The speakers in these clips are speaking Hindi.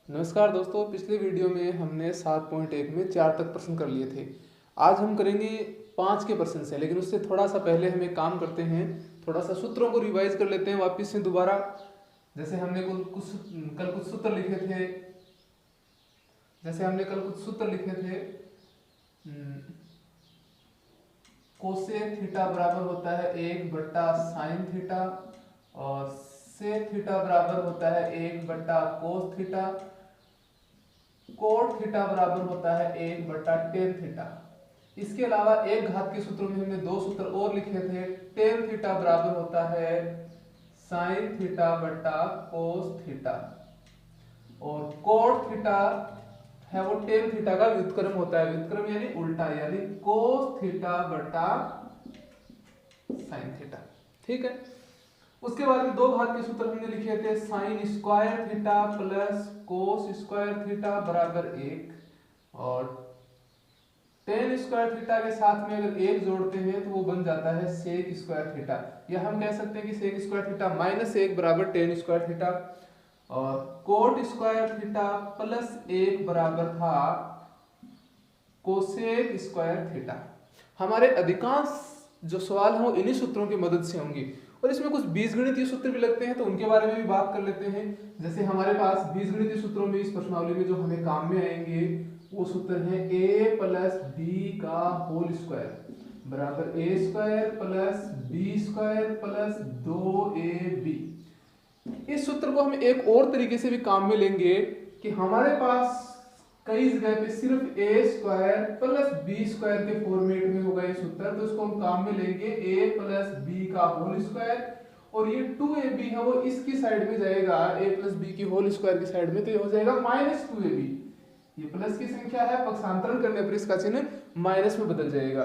नमस्कार दोस्तों, पिछले वीडियो में हमने 7.1 में 4 तक प्रश्न कर लिए थे। आज हम करेंगे 5 के प्रश्न से, लेकिन उससे थोड़ा सा पहले हम एक काम करते हैं, थोड़ा सा सूत्रों को रिवाइज कर लेते हैं वापस से दोबारा। जैसे हमने कल कुछ सूत्र लिखे थे। कोसेक थीटा बराबर होता है 1/sin थीटा, और सेक थीटा बराबर होता है 1/cos थीटा, कोट थीटा बराबर होता है 1/tan थीटा। इसके अलावा एक घात के सूत्रों में हमने दो सूत्र और लिखे थे। tan थीटा बराबर होता है sin थीटा बटा cos थीटा, और कोट थीटा है वो tan थीटा का व्युत्क्रम होता है। व्युत्क्रम यानी उल्टा, यानी cos थीटा बटा sin थीटा। ठीक है। उसके बाद में दो घात के सूत्र हमने लिखे थे। Sign square theta plus cos square theta बराबर 1, और टेन स्क्वायर थीटा के साथ में अगर 1 जोड़ते हैं तो वो बन जाता है सेक स्क्वायर थीटा। या हम कह सकते हैं कि सेक स्क्वायर थीटा -1 बराबर टेन स्क्वायर थीटा, और कोट स्क्वायर थीटा प्लस 1 बराबर था कोसेक स्क्वायर थीटा। हमारे अधिकांश जो सवाल हैं वो इन्हीं सूत्रों की मदद से होंगे, और इसमें कुछ बीजगणितीय सूत्र भी लगते हैं, तो उनके बारे में भी बात कर लेते हैं। जैसे हमारे पास बीजगणितीय सूत्रों में इस प्रश्नावली में जो हमें काम में आएंगे वो सूत्र है a प्लस बी का होल स्क्वायर बराबर a square plus b square plus 2ab। इस सूत्र को हम एक और तरीके से भी काम में लेंगे कि हमारे पास कई जगह पे सिर्फ a square plus b square के फॉर्मेट में होगा ये सूत्र, तो इसको हम काम में लेंगे a प्लस बी का होल स्क्वायर, और ये 2ab है वो इसकी साइड में जाएगा, a प्लस बी की होल स्क्वायर की साइड में, तो ये हो जाएगा -2ab। ये प्लस की संख्या है, पक्षांतरण करने पर इसका चिन्ह माइनस में बदल जाएगा।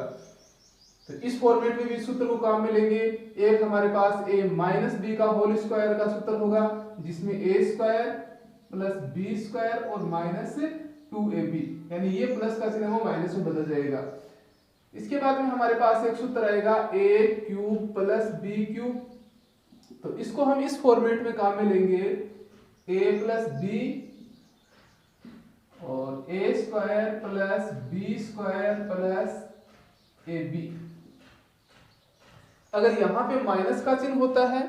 तो इस फॉर्मेट में भी इस सूत्र को काम में लेंगे। एक हमारे पास a माइनस बी का होल स्क्वायर का सूत्र होगा, जिसमें a square plus b square और माइनस 2ab, यानी ये प्लस का चिन्ह वो माइनस में बदल जाएगा। इसके बाद में हमारे पास एक सूत्र आएगा a cube plus b cube, तो इसको हम इस फॉर्मेट में काम में लेंगे, a प्लस बी और a square plus b square plus ab। अगर यहां पे माइनस का चिन्ह होता है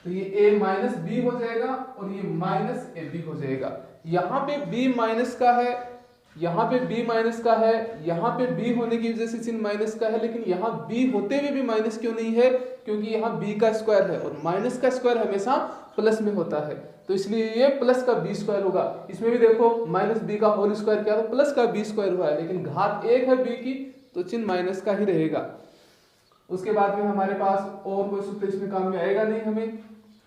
तो ये a माइनस बी हो जाएगा और ये माइनस ab हो जाएगा। यहाँ पे b माइनस का है, यहाँ पे b माइनस का है, यहाँ पे b होने की वजह से चिन्ह माइनस का है, लेकिन यहाँ b होते हुए भी माइनस क्यों नहीं है? क्योंकि यहाँ b का स्क्वायर है और माइनस का स्क्वायर हमेशा प्लस में होता है, तो इसलिए ये प्लस का b स्क्वायर होगा। इसमें भी देखो माइनस बी का होल स्क्वायर क्या, तो प्लस का b स्क्वायर हुआ है, लेकिन घात 1 है b की, तो चिन्ह माइनस का ही रहेगा। उसके बाद में हमारे पास और कोई सूत्र इसमें काम में आएगा नहीं हमें।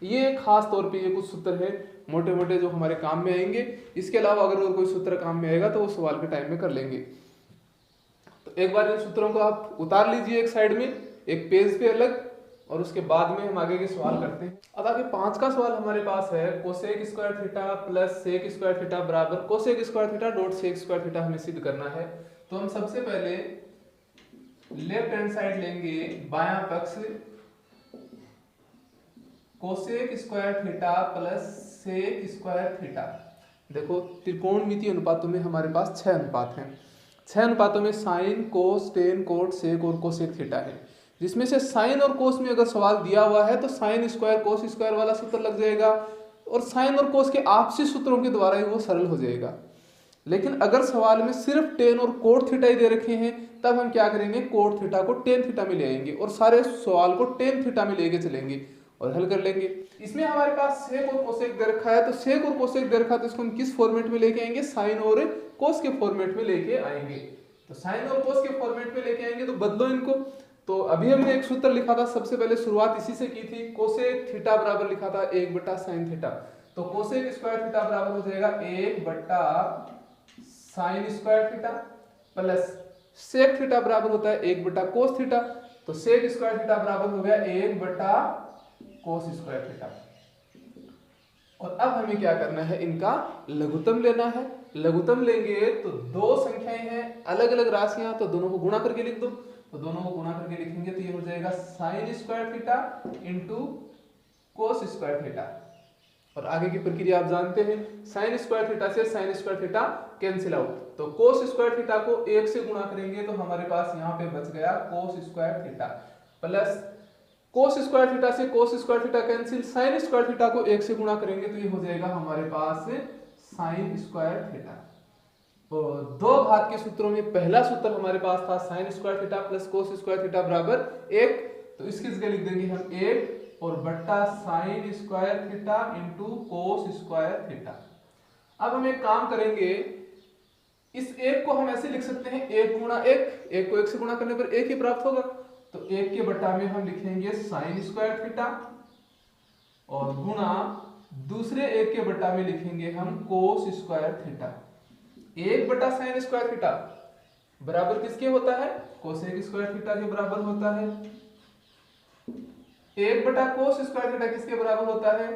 ये खास तौर पे ये कुछ सूत्र है मोटे मोटे जो हमारे काम में आएंगे। इसके अलावा अगर और कोई सूत्र काम में आएगा तो वो सवाल के टाइम में कर लेंगे। तो एक बार इन सूत्रों को आप उतार लीजिए एक साइड में, एक पेज पे अलग, और उसके बाद में हम आगे के सवाल करते हैं। अब आगे 5 का सवाल हमारे पास है, cosec square theta plus sec square theta बराबर cosec square theta dot sec square theta हमें सिद्ध करना है। तो हम सबसे पहले लेफ्ट हैंड साइड लेंगे, बायां पक्ष cosec square theta plus sec square theta. देखो त्रिकोणमितीय अनुपातों में हमारे पास 6 अनुपात हैं। 6 अनुपातों में साइन, कोस, टेन, कोट, सेक और कोसेक थीटा है, जिसमें से साइन और कोस में अगर सवाल दिया हुआ है तो साइन स्क्वायर कोस स्क्वायर वाला सूत्र लग जाएगा, और साइन और कोस के आपसी सूत्रों के द्वारा ही वो सरल हो जाएगा। लेकिन अगर सवाल में सिर्फ टेन और कोट थीटा ही दे रखे हैं, तब हम क्या करेंगे, कोट थीटा को टेन थीटा में ले आएंगे और सारे सवाल को टेन थीटा में लेके चलेंगे और हल कर लेंगे। इसमें हमारे पास सेक और कोसेक दे रखा है, तो सेक और कोसेक दे रखा है तो इसको हम किस फॉर्मेट में लेके आएंगे, साइन और कोस के फॉर्मेट में लेके आएंगे। तो साइन और कोस के फॉर्मेट में लेके आएंगे, तो बदलो इनको। तो अभी हमने एक सूत्र लिखा था, सबसे पहले शुरुआत इसी से की थी, कोसेक थीटा बराबर लिखा था 1/sin थीटा, तो कोसेक स्क्वायर थीटा बराबर हो जाएगा 1/sin square theta plus sec theta बराबर होता है 1/cos थीटा, तो सेक स्क्वायर थीटा बराबर हो गया 1/cos स्क्वायर थीटा। और अब हमें क्या करना है, इनका लघुत्तम लेना है। लघुत्तम लेंगे तो दो संख्याएं हैं, अलग अलग राशियां, तो दोनों को गुणा करके लिख दो। तो दोनों को गुणा करके लिखेंगे तो ये हो जाएगा sign square theta into cos square theta. और आगे की प्रक्रिया आप जानते हैं, साइन स्क्वायर थीटा से sine square theta cancel out, तो कोस स्क्वायर थीटा को 1 से गुणा करेंगे तो हमारे पास यहाँ पे बच गया cos square theta, plus cos square theta से cos square theta cancel, sine square theta को 1 से गुणा करेंगे तो ये हो जाएगा हमारे पास साइन स्क्वायर थीटा। तो दो घात के सूत्रों में पहला सूत्र हमारे पास था sign square theta plus cos square theta बराबर 1, तो इसकी जगह लिख देंगे हम 1 और बट्टा sign square theta into cos square theta. अब हम एक काम करेंगे, इस 1 को हम ऐसे लिख सकते हैं 1 गुणा 1, 1 को 1 से गुणा करने पर 1 ही प्राप्त होगा, तो 1 के बट्टा में हम लिखेंगे साइन स्क्वायर थीटा और गुणा दूसरे 1 के बट्टा में लिखेंगे हम कोस स्क्वायर थीटा। 1 बटा साइन स्क्वायर थीटा बराबर किसके होता है, कोसेक स्क्वायर थीटा के बराबर होता है। 1 बटा कोस स्क्वायर थीटा किसके बराबर होता है,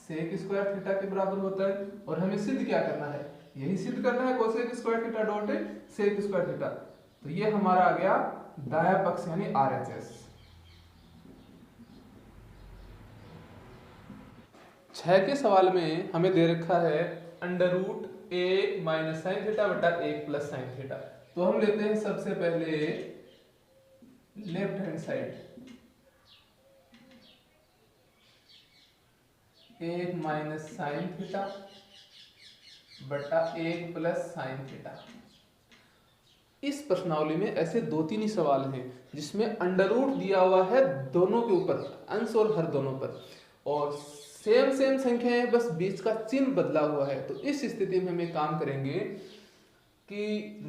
सेक स्क्वायर थीटा के बराबर होता है। और हमें सिद्ध क्या करना है, यही सिद्ध करना है cosec square theta dot sec square theta, तो ये हमारा आ गया दायां पक्ष यानी RHS। 6 के सवाल में हमें दे रखा है under root 1 minus sine theta बटा 1 प्लस साइन थीटा, तो हम लेते हैं सबसे पहले left hand side, 1 minus sine theta बटा 1 प्लस साइन थीटा। इस प्रश्नावली में ऐसे 2-3 ही सवाल हैं जिसमें अंडर रूट दिया हुआ है दोनों के ऊपर, अंश और हर दोनों पर, और सेम संख्या है, बस बीच का चिन्ह बदला हुआ है। तो इस स्थिति में हम एक काम करेंगे कि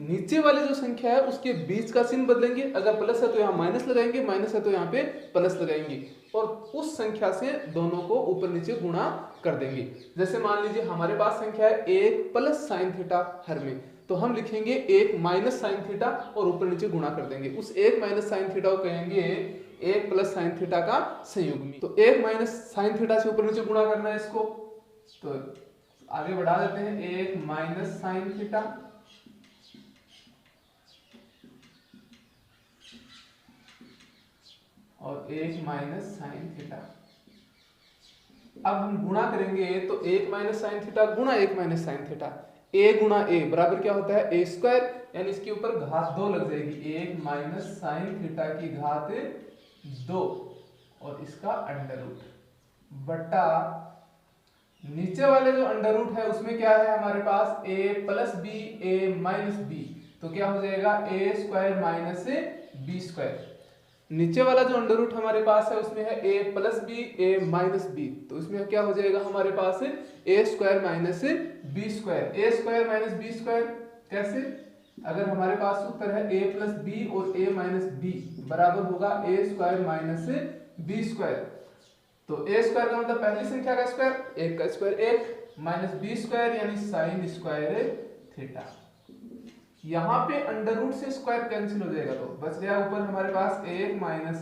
नीचे वाली जो संख्या है उसके बीच का चिन्ह बदलेंगे, अगर प्लस है तो यहाँ माइनस लगाएंगे, माइनस है तो यहाँ पे प्लस लगाएंगे, और उस संख्या से दोनों को ऊपर नीचे गुणा कर देंगे। जैसे मान लीजिए हमारे पास संख्या है 1 प्लस साइन थीटा हर में, तो हम लिखेंगे 1 माइनस साइन थीटा और ऊपर नीचे गुणा कर देंगे। उस 1 माइनस साइन थीटा को कहेंगे 1 प्लस साइन थीटा का संयुग्मी। तो 1 माइनस साइन थीटा से ऊपर नीचे गुणा करना है इसको, तो आगे बढ़ा देते हैं 1 माइनस साइन थीटा और 1 माइनस साइन थीटा। अब हम गुणा करेंगे तो 1 माइनस साइन थीटा गुणा 1 माइनस साइन थीटा, a गुणा a बराबर क्या होता है a स्क्वायर, यानी इसके ऊपर घात 2 लग जाएगी, 1 माइनस साइन थीटा की घात 2 और इसका अंडर रूट बटा नीचे वाले जो अंडर रूट है उसमें क्या है हमारे पास a plus b a minus b, तो क्या हो जाएगा a square minus b square. नीचे वाला जो अंडर रूट हमारे पास है उसमें है a plus b a minus b, तो इसमें क्या हो जाएगा हमारे पास a square minus b square. a square minus b square कैसे, अगर हमारे पास सूत्र है a प्लस बी और a माइनस बी बराबर होगा a square minus b square, तो a स्क्वायर का मतलब पहली संख्या का स्क्वायर, 1 का स्क्वायर 1 माइनस बी स्क्वायर यानी साइन स्क्वायर थीटा। यहाँ पे अंडर रूट से स्क्वायर कैंसिल हो जाएगा, तो बच गया ऊपर हमारे पास 1 माइनस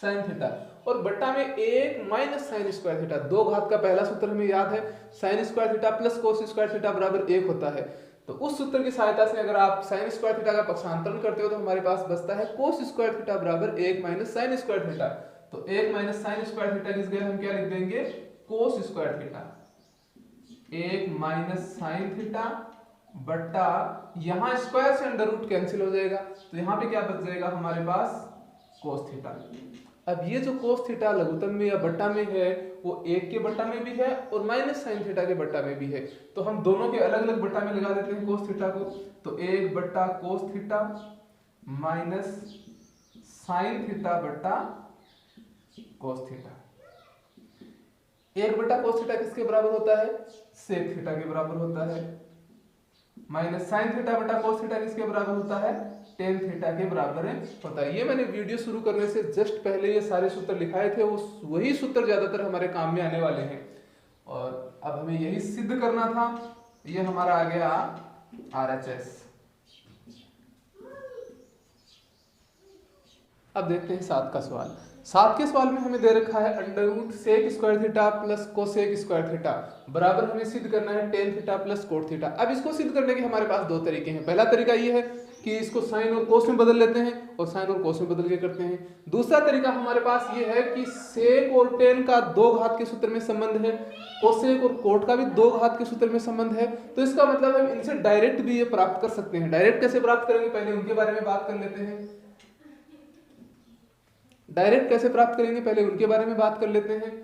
साइन थीटा और बट्टा में 1 माइनस साइन स्क्वायर थीटा। दो घात का पहला सूत्र हमें याद है, sign square theta plus cos square theta बराबर 1 होता है, तो उस सूत्र की सहायता से अगर आप साइन स्क्वायर थीटा का पक्षांतरण करते हो तो हमारे पास बचता है कोस स्क्वायर थीटा बराबर 1 माइनस साइन स्क्वायर थीटा। तो 1 माइनस साइन स्क्वायर थीटा किस जगह हम क्या लिख देंगे कोस square theta, 1 minus sine theta बट्टा यहाँ स्क्वायर से अंडर रूट कैंसिल हो जाएगा, तो यहाँ पे क्या बच जाएगा हमारे पास कोस थीटा। अब ये जो कोस थीटा लघुत्तम में या बट्टा में है वो 1 के बट्टा में भी है और माइनस साइन थीटा के बट्टा में भी है, तो हम दोनों के अलग अलग बट्टा में लगा देते हैं कोस थीटा को, तो 1 बट्टा cos theta minus sine theta बट्टा कोस थीटा। 1 बट्टा कोस थीटा किसके बराबर होता है सेक थीटा के बराबर होता है, माइनस साइन थीटा बटा कोस थीटा किसके बराबर होता है टेन थीटा के बराबर होता है। ये मैंने वीडियो शुरू करने से जस्ट पहले ये सारे सूत्र लिखाए थे, वही सूत्र ज्यादातर हमारे काम में आने वाले हैं और अब हमें यही सिद्ध करना था। ये हमारा आ गया RHS। अब देखते हैं 7 का सवाल। 7 के सवाल में हमें दे रखा है under root sec square theta plus cosec square theta बराबर हमें सिद्ध करना है tan theta plus cot theta. अब इसको सिद्ध करने के हमारे पास दो तरीके हैं। पहला तरीका ये है कि इसको साइन और कोस में बदल लेते हैं और साइन और कोस में बदल के करते हैं। दूसरा तरीका हमारे पास ये है कि सेक और टेन का 2 घात के सूत्र में संबंध है, कोसेक और कोट का भी 2 घात के सूत्र में संबंध है। तो इसका मतलब हम इनसे डायरेक्ट भी ये प्राप्त कर सकते हैं। डायरेक्ट कैसे प्राप्त करेंगे, पहले उनके बारे में बात कर लेते हैं। डायरेक्ट कैसे प्राप्त करेंगे, पहले उनके बारे में बात कर लेते हैं।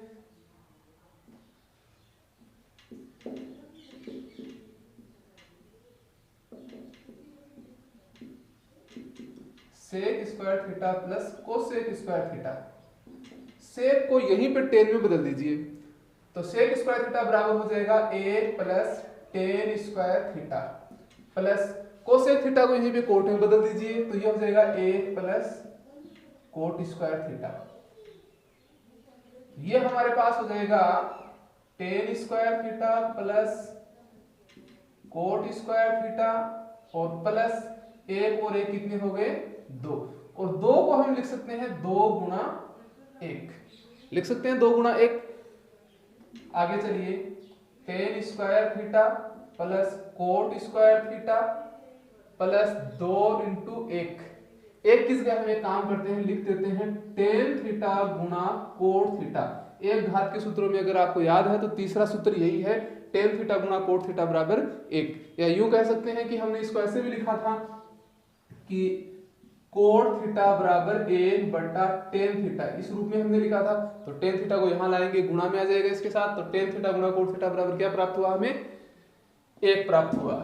Sec square theta plus cosec square theta. Sec को यहीं पे टेन में बदल दीजिए, तो सेक स्क्वायर थीटा बराबर हो जाएगा a plus ten square theta plus cosec theta को यहीं पे कोट में बदल दीजिए, तो ये हो जाएगा a plus coat square theta. ये हमारे पास हो जाएगा ten square theta plus coat square theta और प्लस एक और एक कितने हो गए, 2। और 2 को हम लिख सकते हैं 2 गुणा 1, लिख सकते हैं 2 गुणा 1। आगे चलिए, ten square theta plus coat square theta plus 2 into 1। एक किस गया, हम एक काम करते हैं, लिख देते हैं टेन थीटा गुणा कोट थीटा। एक घात के सूत्रों में अगर आपको याद है तो तीसरा सूत्र यही है, टेन थीटा गुणा कोट थीटा बराबर 1। या यूं कह सकते हैं कि हमने इसको ऐसे भी लिखा था कि कोट थीटा बराबर 1 बटा टेन थीटा, इस रूप में हमने लिखा था। तो टेन थीटा को यहां लाएंगे, गुणा में आ जाएगा इसके साथ, तो टेन थीटा गुणा कोट थीटा बराबर क्या प्राप्त हुआ, हमें 1 प्राप्त हुआ।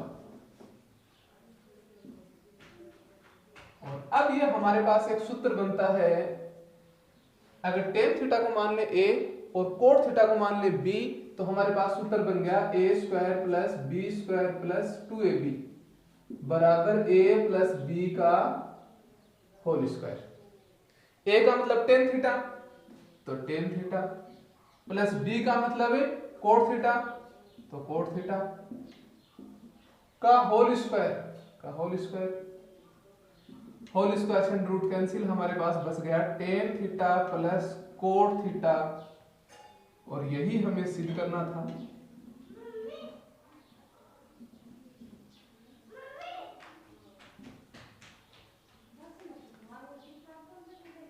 और अब ये हमारे पास एक सूत्र बनता है, अगर टेन थीटा को मान ले a और कोट थीटा को मान ले b, तो हमारे पास सूत्र बन गया a square plus b square plus 2ab बराबर a प्लस b का होल स्क्वायर। a का मतलब टेन थीटा, तो टेन थीटा प्लस b का मतलब है कोट थीटा, तो कोट थीटा का होल स्क्वायर, का होल स्क्वायर। होल स्क्वायर से रूट कैंसिल, हमारे पास बच गया ten theta plus cot theta, और यही हमें सिद्ध करना था।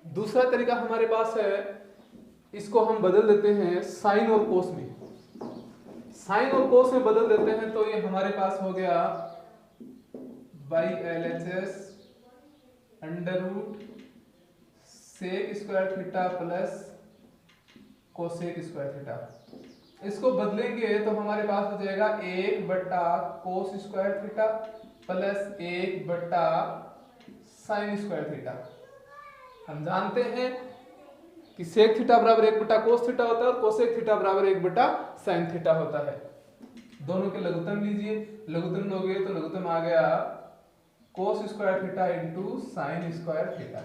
दूसरा तरीका हमारे पास है, इसको हम बदल देते हैं साइन और कोस में। साइन और कोस में बदल देते हैं तो ये हमारे पास हो गया by LHS under root sec square theta plus cosec square theta. इसको बदलेंगे तो हमारे पास हो जाएगा 1 बटा कोस स्क्वायर थीटा प्लस 1 बटा साइन स्क्वायर थीटा। हम जानते हैं कि सेक थीटा बराबर 1 बटा कोस थीटा होता है और कोसेक थीटा बराबर 1 बटा साइन थीटा होता है। दोनों के लघुत्तम लीजिए, लघुत्तम लोगे तो लघुत्तम आ गया cos square theta into sine square theta.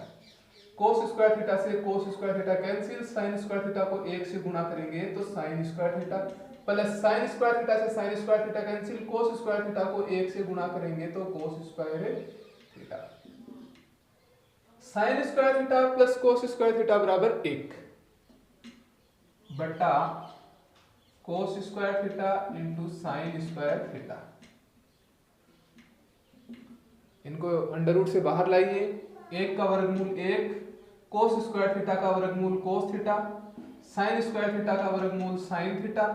Cos square theta से cos square theta cancel, sine square theta को 1 से गुणा करेंगे तो sine square theta plus sine square theta से sine square theta cancel, cos square theta को 1 से गुणा करेंगे तो cos square theta. Sine square theta plus cos square theta बराबर 1 बटा cos square theta into sine square theta. इनको अंडर रूट से बाहर लाइए, 1 का वर्गमूल 1, कोस स्क्वायर थीटा का वर्गमूल cos theta, sine square theta का वर्गमूल साइन थीटा।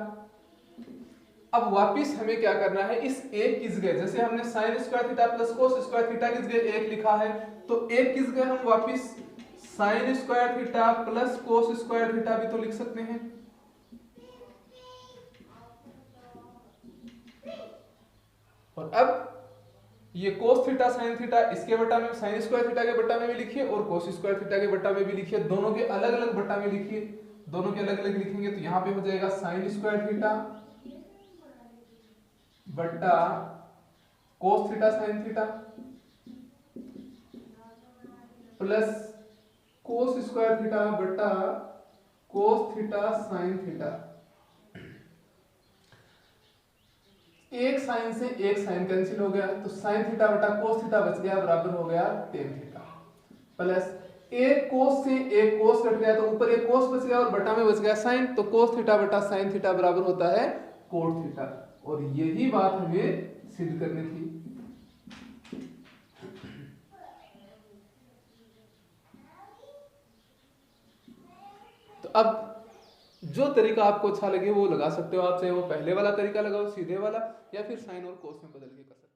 अब वापिस हमें क्या करना है, इस एक किस गए, जैसे हमने sign square theta plus cos square theta किस गए 1 लिखा है, तो एक किस गए हम वापिस sign square theta plus cos square theta भी तो लिख सकते हैं। और अब ये कोस थीटा साइन थीटा इसके बटा में, साइन स्क्वायर थीटा के बटा में भी लिखिए और कोस स्क्वायर थीटा के बटा में भी लिखिए, दोनों के अलग अलग बटा में लिखिए। दोनों के अलग अलग लिखेंगे तो यहां पे हो जाएगा साइन स्क्वायर थीटा बटा cos theta sine theta plus cos square theta बटा कोस थीटा साइन थीटा। एक साइन से एक साइन कैंसिल हो गया, तो साइन थीटा बटा कोस थीटा बच गया, बराबर हो गया टेन थीटा प्लस एक कोस से एक कोस कट गया तो ऊपर एक कोस बच गया और बटा में बच गया साइन, तो कोस थीटा बटा साइन थीटा बराबर होता है कोट थीटा। और यही बात हमें सिद्ध करनी थी। अब जो तरीका आपको अच्छा लगे वो लगा सकते हो आप, चाहे वो पहले वाला तरीका लगाओ सीधे वाला, या फिर साइन और कोस में बदल के कर सकते हो।